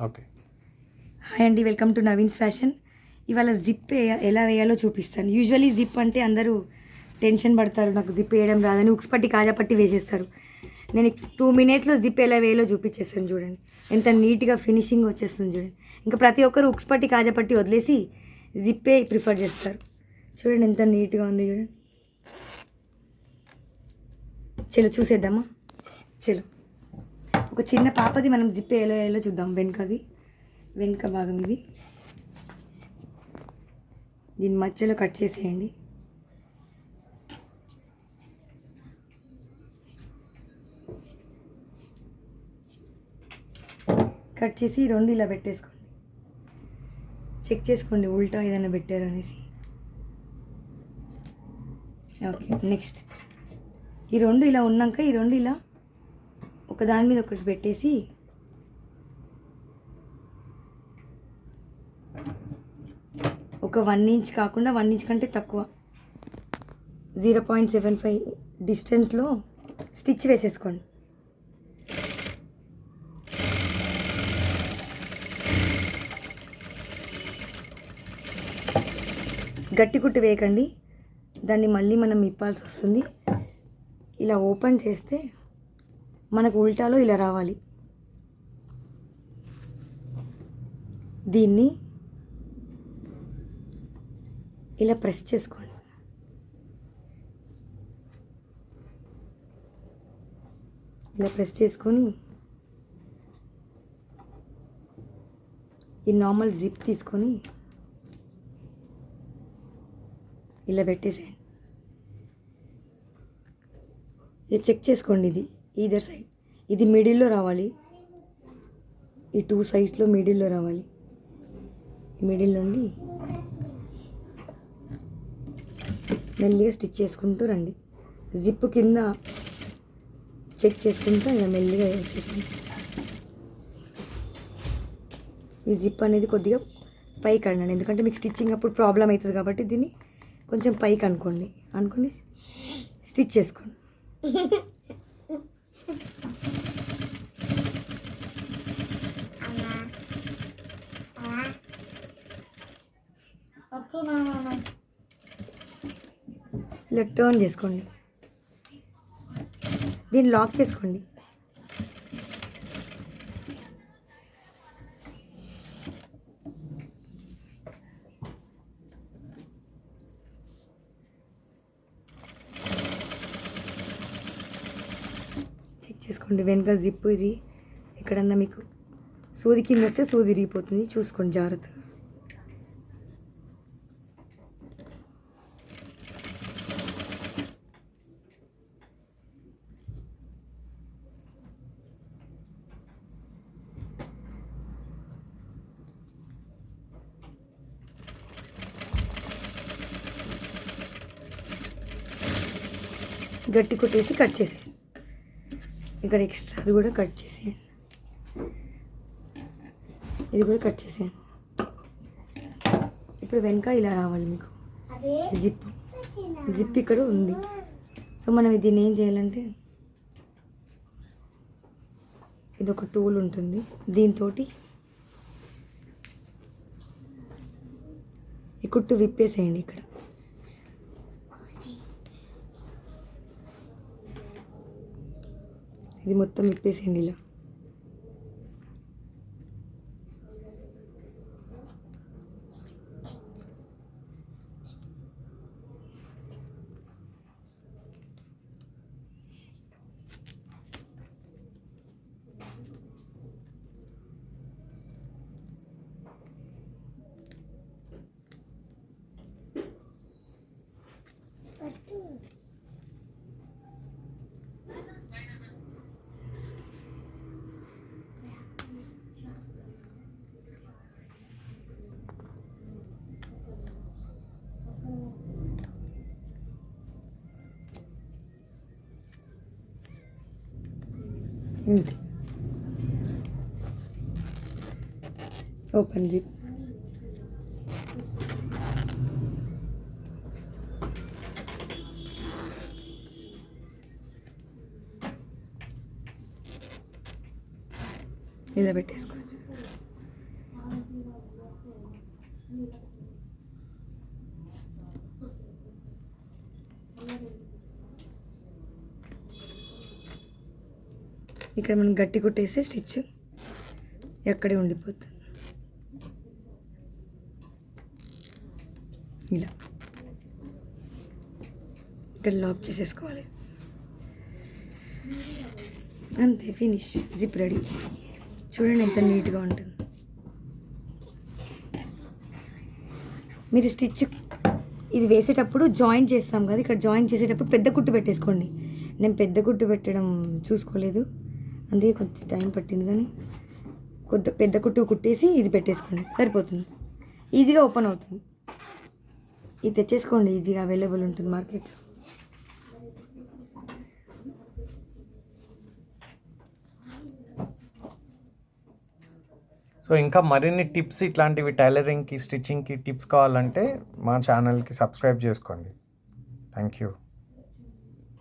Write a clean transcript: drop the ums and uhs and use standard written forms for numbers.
Okay. Hi అండి, welcome to Naveen's fashion. ఇవాళ zip ఎలా వేయాలో చూపిస్తాను. యూజువలీ జిప్ అంటే అందరూ టెన్షన్ పడతారు, నాకు జిప్ వేయడం రాదని ఉక్స్ పట్టి కాజా పట్టి వేసేస్తారు. నేను 2 మినిట్స్లో జిప్ ఎలా వేయాలో చూపించేస్తాను. చూడండి ఎంత నీట్గా ఫినిషింగ్ వచ్చేస్తుంది. చూడండి, ఇంకా ప్రతి ఒక్కరు ఉక్స్ పట్టి కాజా పట్టి వదిలేసి జిప్పే ప్రిఫర్ చేస్తారు. చూడండి ఎంత నీట్గా ఉంది. చూడండి, చలో చూసేద్దామా. చలో, ఒక చిన్న పాపది మనం జిప్ ఎలా వేయాలో చూద్దాం. వెనుక భాగం ఇది, దీని మధ్యలో కట్ చేసేయండి. కట్ చేసి 2 ఇలా పెట్టేసుకోండి. చెక్ చేసుకోండి ఉల్టా ఏదైనా పెట్టారు అనేసి. ఓకే, నెక్స్ట్ ఈ 2 ఇలా ఉన్నాక ఈ 2 ఇలా ఒక దాని మీద ఒకటి పెట్టేసి ఒక 1 ఇంచ్ కాకుండా 1 ఇంచ్ కంటే తక్కువ 0.75 డిస్టెన్స్లో స్టిచ్ వేసేసుకోండి. గట్టి కుట్టు వేయకండి, దాన్ని మళ్ళీ మనం ఇప్పాల్సి వస్తుంది. ఇలా ఓపెన్ చేస్తే మనకు ఉల్టాలో ఇలా రావాలి. దీన్ని ఇలా ప్రెస్ చేసుకోండి. ఇలా ప్రెస్ చేసుకొని ఈ నార్మల్ జిప్ తీసుకొని ఇలా పెట్టేసేయండి. ఇది చెక్ చేసుకోండి, ఇది ఈదర్ సైడ్, ఇది మిడిల్లో రావాలి. ఈ 2 సైడ్స్లో మిడిల్లో రావాలి. మిడిల్ నుండి మెల్లిగా స్టిచ్ చేసుకుంటూ రండి. జిప్ కింద చెక్ చేసుకుంటూ ఇలా మెల్లిగా వచ్చేసింది. ఈ జిప్ అనేది కొద్దిగా పైకి అనండి, ఎందుకంటే మీకు స్టిచ్చింగ్ అప్పుడు ప్రాబ్లం అవుతుంది కాబట్టి దీన్ని కొంచెం పైకి అనుకొని స్టిచ్ చేసుకోండి. ఇలా టర్న్ చేసుకోండి, దీన్ని లాక్ చేసుకోండి. చెక్ చేసుకోండి వెనుక జిప్, ఇది ఎక్కడన్నా మీకు సూది కింద వస్తే సూది ఇరిగిపోతుంది, చూసుకోండి జాగ్రత్తగా. గట్టి కొట్టేసి కట్ చేసేయండి. ఇక్కడ ఎక్స్ట్రా అది కూడా కట్ చేసేయండి. ఇది కూడా కట్ చేసేయండి. ఇప్పుడు వెనక ఇలా రావాలి మీకు జిప్ ఇక్కడ ఉంది. సో మనం దీన్ని ఏం చేయాలంటే, ఇది ఒక టూల్ ఉంటుంది, దీంతో ఈ కుట్టు విప్పేసేయండి. ఇక్కడ ఇది మొత్తం విప్పేసేయండి ఇలా. Open zip. ఇలా పెట్టేసుకోవచ్చు. ఇక్కడ మనం గట్టి కుట్టేస్తే స్టిచ్ ఎక్కడే ఉండిపోతుంది. ఇలా ఇక్కడ లాక్ చేసేసుకోవాలి. అంతే, ఫినిష్. Zip ready. చూడండి ఎంత నీట్గా ఉంటుంది. మీరు స్టిచ్ ఇది వేసేటప్పుడు జాయింట్ చేస్తాం కదా, ఇక్కడ జాయింట్ చేసేటప్పుడు పెద్ద కుట్టు పెట్టేసుకోండి. నేను పెద్ద కుట్టు పెట్టడం చూసుకోలేదు, అందుకే కొంచెం టైం పట్టింది. కానీ పెద్ద కుట్టు కుట్టేసి ఇది పెట్టేసుకోండి, సరిపోతుంది. ఈజీగా ఓపెన్ అవుతుంది. ఇది తెచ్చేసుకోండి, ఈజీగా అవైలబుల్ ఉంటుంది మార్కెట్లో. సో ఇంకా మరిన్ని టిప్స్ ఇట్లాంటివి టైలరింగ్కి, స్టిచ్చింగ్కి టిప్స్ కావాలంటే మా ఛానల్కి సబ్స్క్రైబ్ చేసుకోండి. Thank you.